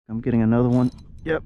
I'm getting another one. Yep.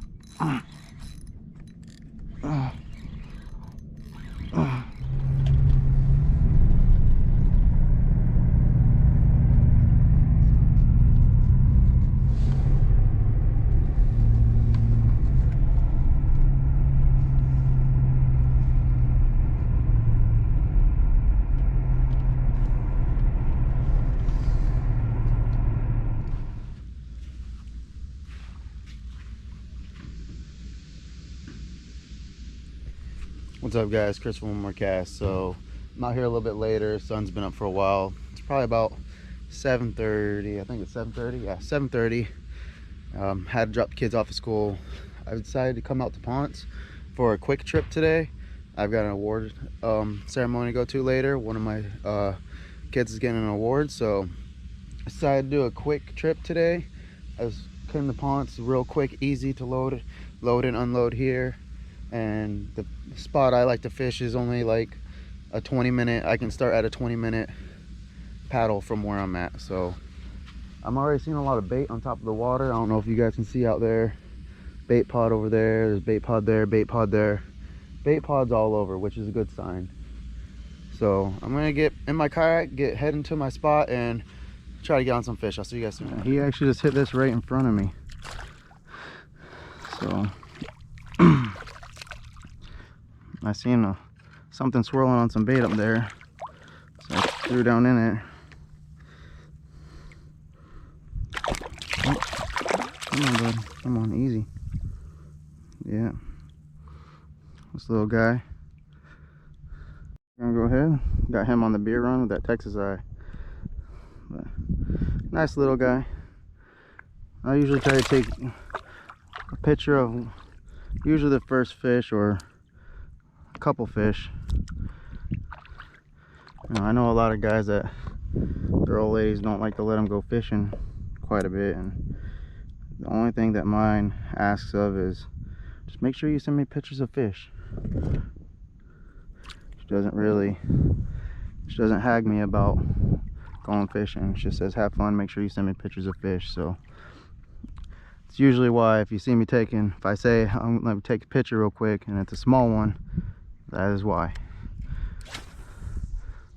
What's up, guys? Chris from One More Cast. So I'm out here a little bit later. Sun's been up for a while. It's probably about 7:30. I think it's 7:30. Yeah, 7:30. Had to drop the kids off at school. I decided to come out to Ponce for a quick trip today. I've got an award ceremony to go to later. One of my kids is getting an award, so I decided to do a quick trip today. Came to Ponce real quick, easy to load and unload here. And the spot I like to fish is only like a 20-minute. I can start at a 20-minute paddle from where I'm at. So I'm already seeing a lot of bait on top of the water. I don't know if you guys can see out there. Bait pod over there, there's bait pod there, bait pod there. Bait pods all over, which is a good sign. So I'm gonna get in my kayak, head into my spot, and try to get on some fish. I'll see you guys soon. He actually just hit this right in front of me. So I seen something swirling on some bait up there, so I threw down in it. Oh, come on, bud. Come on, easy. Yeah. This little guy. I'm gonna go ahead. Got him on the beer run with that Texas eye. But nice little guy. I usually try to take a picture of usually the first fish or a couple fish. I know a lot of guys that their old ladies don't like to let them go fishing quite a bit, and the only thing that mine asks of is just make sure you send me pictures of fish. She doesn't hag me about going fishing. She just says have fun, make sure you send me pictures of fish. So it's usually why if you see me if I say I'm gonna take a picture real quick and it's a small one, that is why.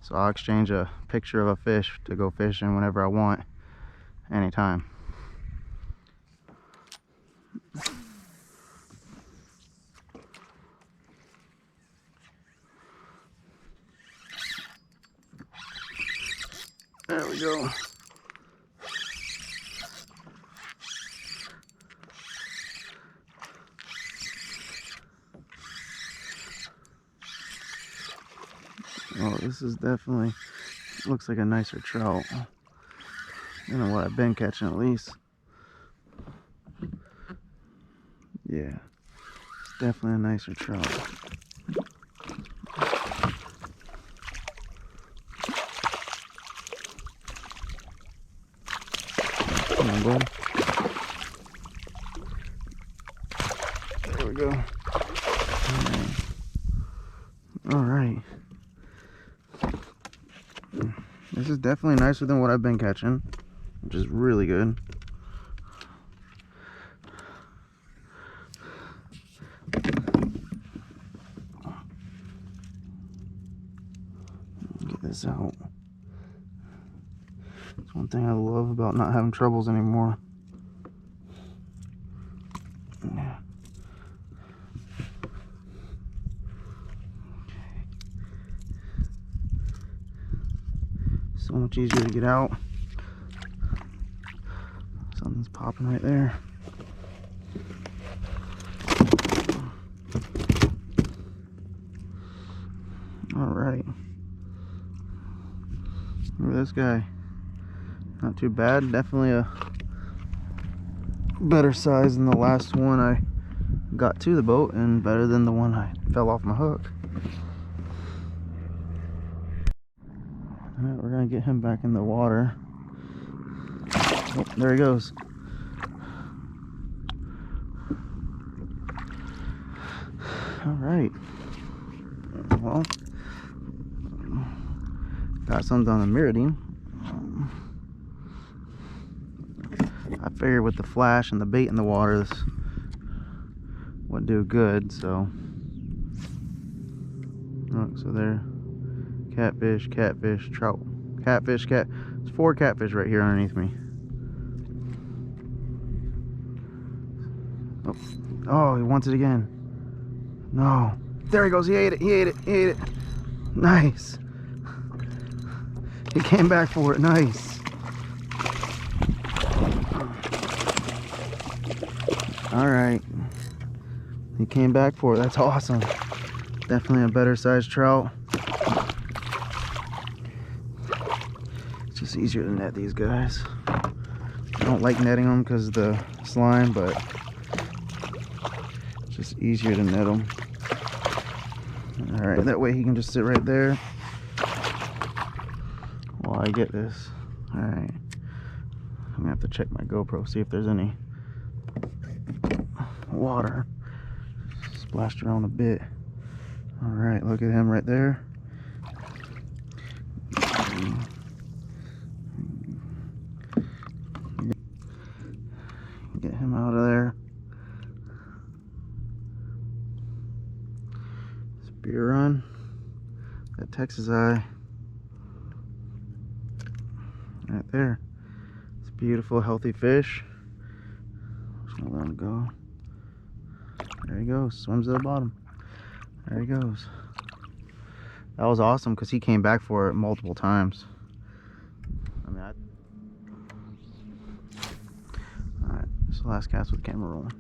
So I'll exchange a picture of a fish to go fishing whenever I want, anytime. There we go. Oh, this is definitely, looks like a nicer trout. I don't know what I've been catching, at least. Yeah, it's definitely a nicer trout. Come on, buddy. There we go. All right. This is definitely nicer than what I've been catching, which is really good. Get this out. It's one thing I love about not having troubles anymore. Yeah. So much easier to get out. Something's popping right there. Alright. Look at this guy. Not too bad. Definitely a better size than the last one I got to the boat, and better than the one I fell off my hook. Alright, we're gonna get him back in the water. Oh, there he goes. Alright. Well, got something on the Meridian. I figured with the flash and the bait in the water, this would do good. So, look, so there, catfish, catfish, trout, catfish, cat. There's 4 catfish right here underneath me. Oh, oh, he wants it again. No, there he goes. He ate it. He ate it. He ate it. Nice. He came back for it. Nice. All right. He came back for it. That's awesome. Definitely a better sized trout. It's just easier to net these guys. I don't like netting them because of the slime, but it's just easier to net them. All right, that way he can just sit right there while I get this. All right, I'm gonna have to check my GoPro, see if there's any water splashed around a bit. All right, look at him right there. Get him out of there. Spear run. That Texas eye. Right there. It's a beautiful, healthy fish. Just gonna let him go. There he goes. Swims to the bottom. There he goes. That was awesome because he came back for it multiple times. Alright, this is the last cast with the camera rolling.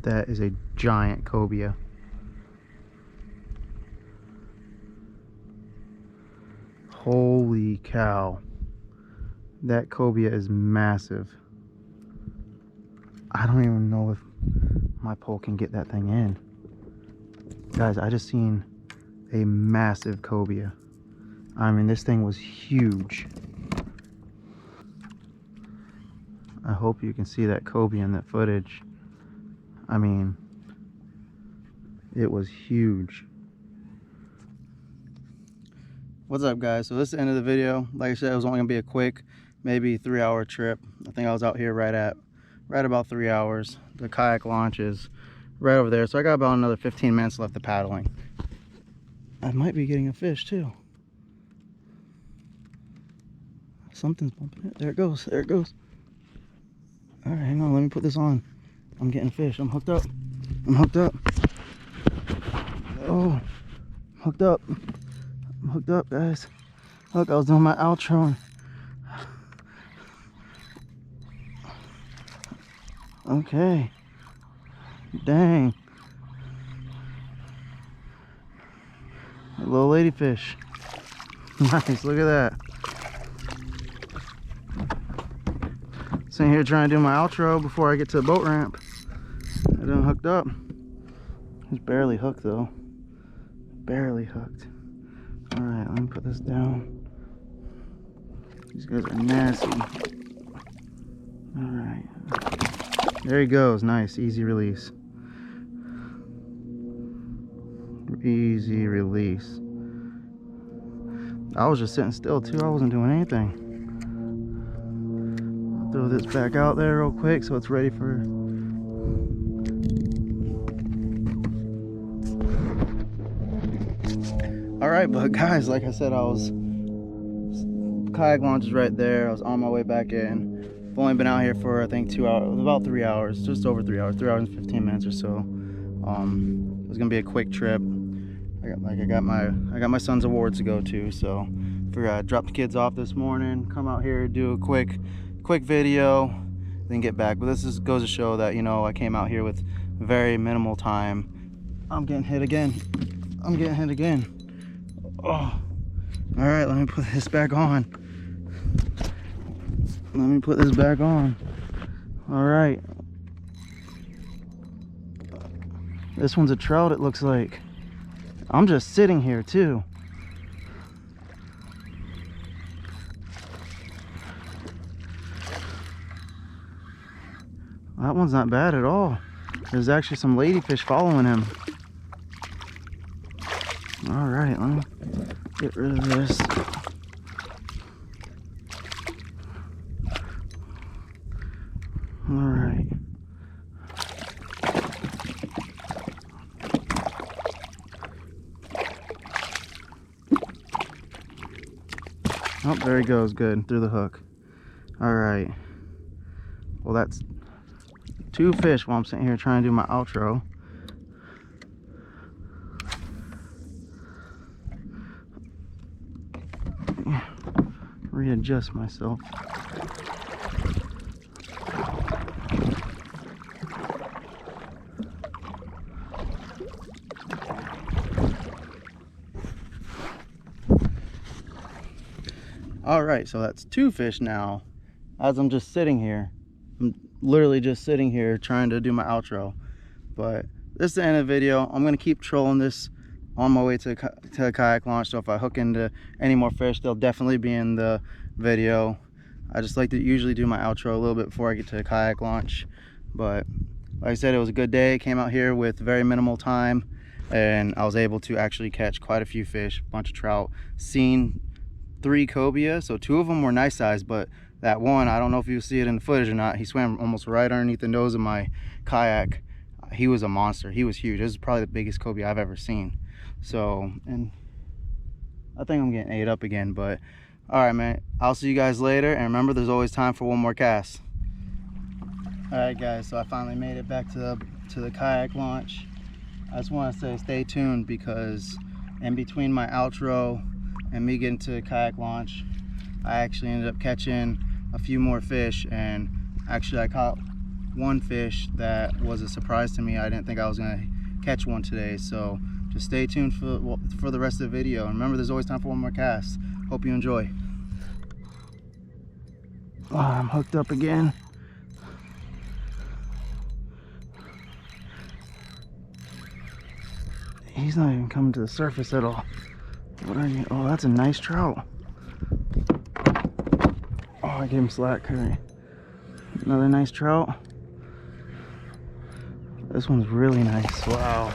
That is a giant cobia. Holy cow. That cobia is massive. I don't even know if my pole can get that thing in. Guys, I just seen a massive cobia. I mean, this thing was huge. I hope you can see that cobia in that footage. I mean, it was huge. What's up, guys? So this is the end of the video. Like I said, it was only gonna be a quick, maybe 3-hour trip. I think I was out here right about 3 hours. The kayak launch is right over there, so I got about another 15 minutes left of paddling. I might be getting a fish too. Something's bumping it. There it goes. There it goes. All right, hang on. Let me put this on. I'm getting fish. I'm hooked up. I'm hooked up. Oh, I'm hooked up. I'm hooked up, guys. Look, I was doing my outro. Okay. Dang. A little ladyfish. Nice, look at that. Sitting here trying to do my outro before I get to the boat ramp. I done hooked up. It's barely hooked though. Barely hooked. Alright, let me put this down. These guys are nasty. Alright. There he goes. Nice. Easy release. Easy release. I was just sitting still too. I wasn't doing anything. I'll throw this back out there real quick so it's ready for... Alright, but guys, like I said, kayak launch is right there. I was on my way back in. I've only been out here for, I think, 2 hours, about 3 hours, just over 3 hours, 3 hours and 15 minutes or so. It was gonna be a quick trip. I got my son's awards to go to, so figured I'd drop the kids off this morning, come out here, do a quick video, then get back. But this goes to show that, you know, I came out here with very minimal time. I'm getting hit again. I'm getting hit again. Oh, all right, let me put this back on. Let me put this back on. All right. This one's a trout, it looks like. I'm just sitting here too. That one's not bad at all. There's actually some ladyfish following him. All right, let me Get rid of this. All right. Oh, there he goes, good, through the hook. All right. Well, that's 2 fish while I'm sitting here trying to do my outro. Readjust myself. All right, so that's 2 fish now. As I'm just sitting here, I'm literally just sitting here trying to do my outro. But this is the end of the video. I'm gonna keep trolling this on my way to the kayak launch. So if I hook into any more fish, they'll definitely be in the video. I just like to usually do my outro a little bit before I get to the kayak launch. But like I said, it was a good day. Came out here with very minimal time, and I was able to actually catch quite a few fish, a bunch of trout. Seen 3 cobia, so 2 of them were nice size, but that one, I don't know if you see it in the footage or not, he swam almost right underneath the nose of my kayak. He was a monster. He was huge. This is probably the biggest cobia I've ever seen. So, and I think I'm getting ate up again, but all right, man, I'll see you guys later, and remember, there's always time for one more cast. All right, guys, so I finally made it back to the kayak launch. I just want to say stay tuned, because in between my outro and me getting to the kayak launch, I actually ended up catching a few more fish, and actually I caught 1 fish that was a surprise to me. I didn't think I was gonna catch one today, so just stay tuned for the rest of the video. And remember, there's always time for one more cast. Hope you enjoy. Oh, I'm hooked up again. He's not even coming to the surface at all. What are you? Oh, that's a nice trout. Oh, I gave him slack. Right. Another nice trout. This one's really nice. Wow.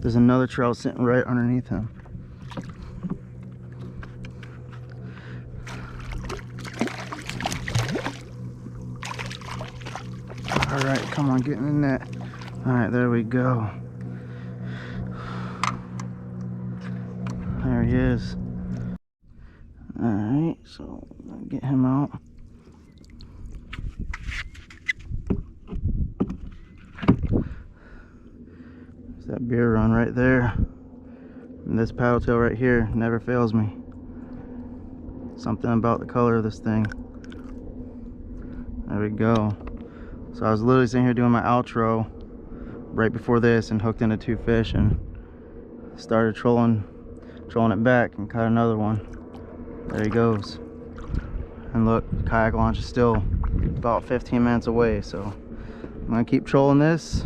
There's another trout sitting right underneath him. All right, come on, get in the net. All right, there we go. There he is. All right, so get him out. There's that beer run right there. And this paddle tail right here never fails me. Something about the color of this thing. There we go. So I was literally sitting here doing my outro right before this and hooked into 2 fish and started trolling it back and caught another one. There he goes. And look, the kayak launch is still about 15 minutes away, so I'm gonna keep trolling this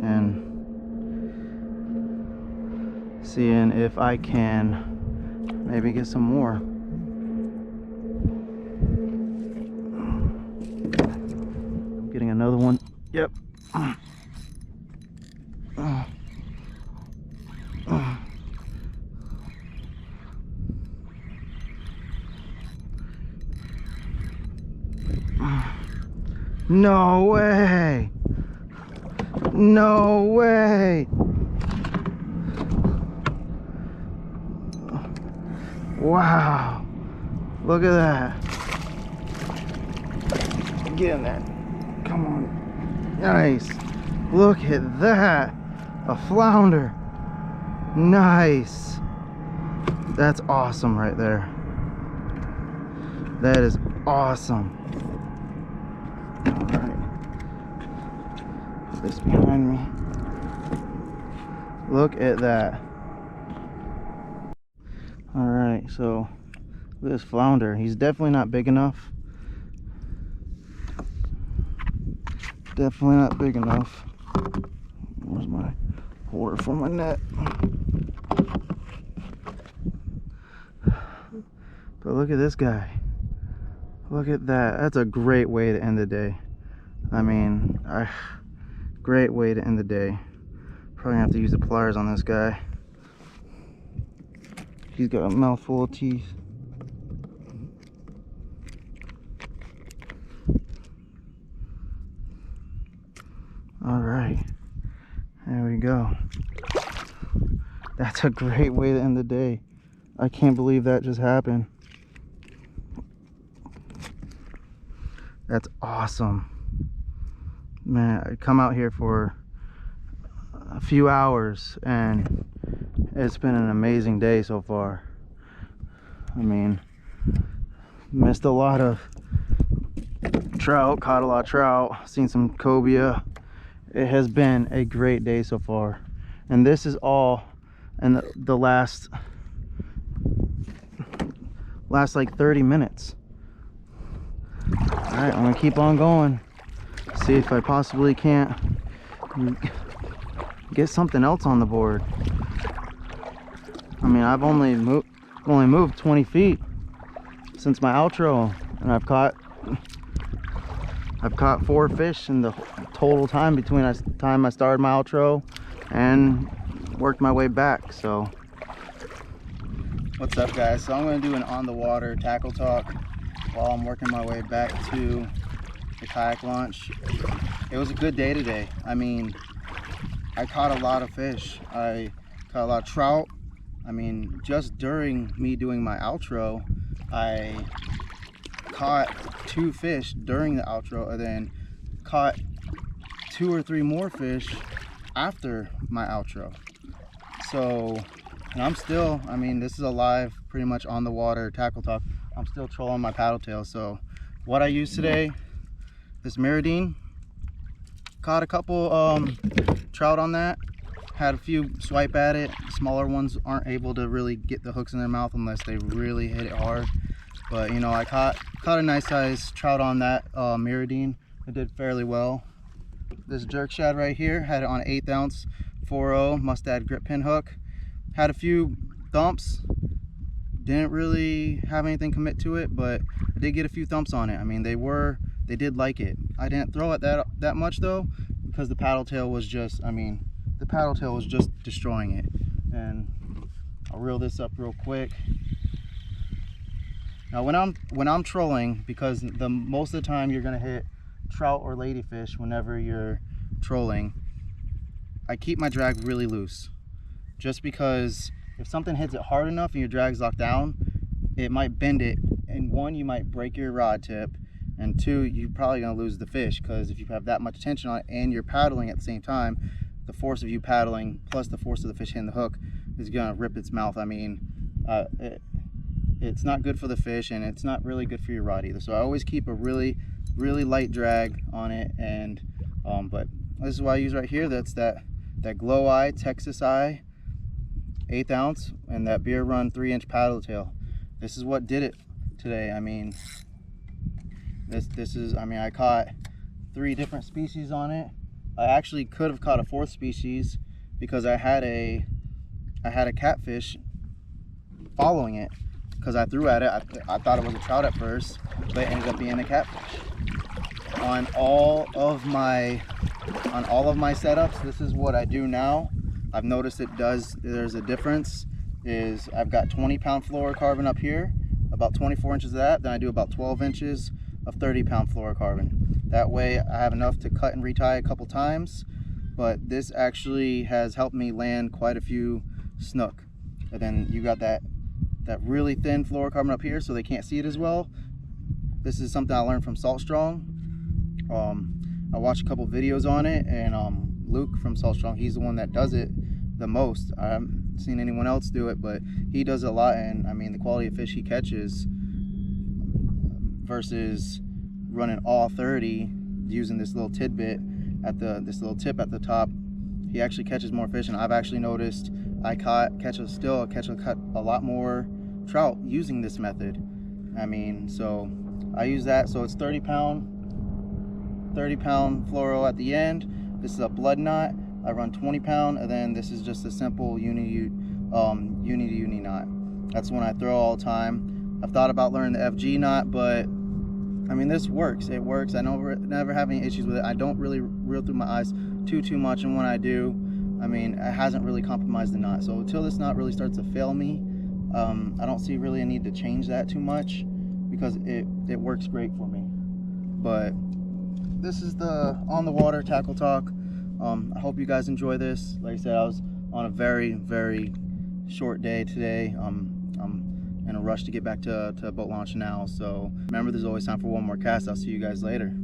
and seeing if I can maybe get some more. I'm getting another one. Yep. No way! No way! Wow! Look at that! Get in there! Come on! Nice! Look at that! A flounder! Nice! That's awesome right there. That is awesome. Alright. Put this behind me. Look at that. Alright, so this flounder, he's definitely not big enough. Definitely not big enough. Where's my holder for my net? But look at this guy. Look at that. That's a great way to end the day. I mean, great way to end the day. Probably have to use the pliers on this guy. He's got a mouthful of teeth. All right, there we go. That's a great way to end the day. I can't believe that just happened. That's awesome. Man, I come out here for a few hours and it's been an amazing day so far. I mean, missed a lot of trout, caught a lot of trout, seen some cobia. It has been a great day so far. And this is all in the last like 30 minutes. All right, I'm gonna keep on going. See if I possibly can't get something else on the board. I mean, I've only moved 20 feet since my outro, and I've caught 4 fish in the total time between the time I started my outro and worked my way back. So what's up, guys? So I'm going to do an on the water tackle talk while I'm working my way back to the kayak launch. It was a good day today. I mean, I caught a lot of fish. I caught a lot of trout. I mean, just during me doing my outro, I caught 2 fish during the outro, and then caught 2 or 3 more fish after my outro. So, and I'm still, I mean, this is a live, pretty much on the water tackle talk. I'm still trolling my paddle tail. So what I used today, this Meridine, caught a couple trout on that. Had a few swipe at it. Smaller ones aren't able to really get the hooks in their mouth unless they really hit it hard. But you know, I caught a nice size trout on that Meridine. It did fairly well. This jerk shad right here, had it on an 1/8 ounce 4.0 mustad grip pin hook. Had a few thumps. Didn't really have anything commit to it, but I did get a few thumps on it. I mean, they did like it. I didn't throw it that much though, because the paddle tail was just, I mean, the paddle tail was just destroying it. And I'll reel this up real quick. Now when I'm trolling, because most of the time you're gonna hit trout or ladyfish whenever you're trolling, I keep my drag really loose, just because if something hits it hard enough and your drag's locked down, it might bend it, and 1, you might break your rod tip, and 2, you're probably gonna lose the fish, because if you have that much tension on it and you're paddling at the same time, the force of you paddling plus the force of the fish hitting the hook is gonna rip its mouth. I mean, it's not good for the fish, and it's not really good for your rod either. So I always keep a really light drag on it. And but this is what I use right here. That's that Glow Eye Texas Eye 1/8 ounce and that Beer Run 3-inch paddle tail. This is what did it today. I mean, this is, I mean, I caught 3 different species on it. I actually could have caught a 4th species, because I had a catfish following it, because I threw at it. I thought it was a trout at first, but it ended up being a catfish. On all of my setups, this is what I do now. I've noticed there's a difference. Is I've got 20-pound fluorocarbon up here, about 24 inches of that, then I do about 12 inches of 30-pound fluorocarbon. That way I have enough to cut and retie a couple times. But this actually has helped me land quite a few snook. And then you got that really thin fluorocarbon up here, so they can't see it as well. This is something I learned from Salt Strong. I watched a couple videos on it, and Luke from Salt Strong, he's the one that does it the most. I haven't seen anyone else do it, but he does it a lot. And I mean, the quality of fish he catches versus running all 30 using this little tidbit at this little tip at the top, he actually catches more fish. And I've actually noticed I catch a lot more trout using this method. I mean, so I use that. So it's 30-pound fluoro at the end. This is a blood knot. I run 20-pound, and then this is just a simple uni to uni knot. That's the one I throw all the time. I've thought about learning the FG knot, but I mean, this works. It works. I never have any issues with it. I don't really reel through my eyes too much, and when I do, I mean, it hasn't really compromised the knot. So until this knot really starts to fail me, I don't see really a need to change that too much, because it works great for me. But this is the on the water tackle talk. I hope you guys enjoy this. Like I said, I was on a very short day today. I'm in a rush to get back to boat launch now. So remember, there's always time for one more cast. I'll see you guys later.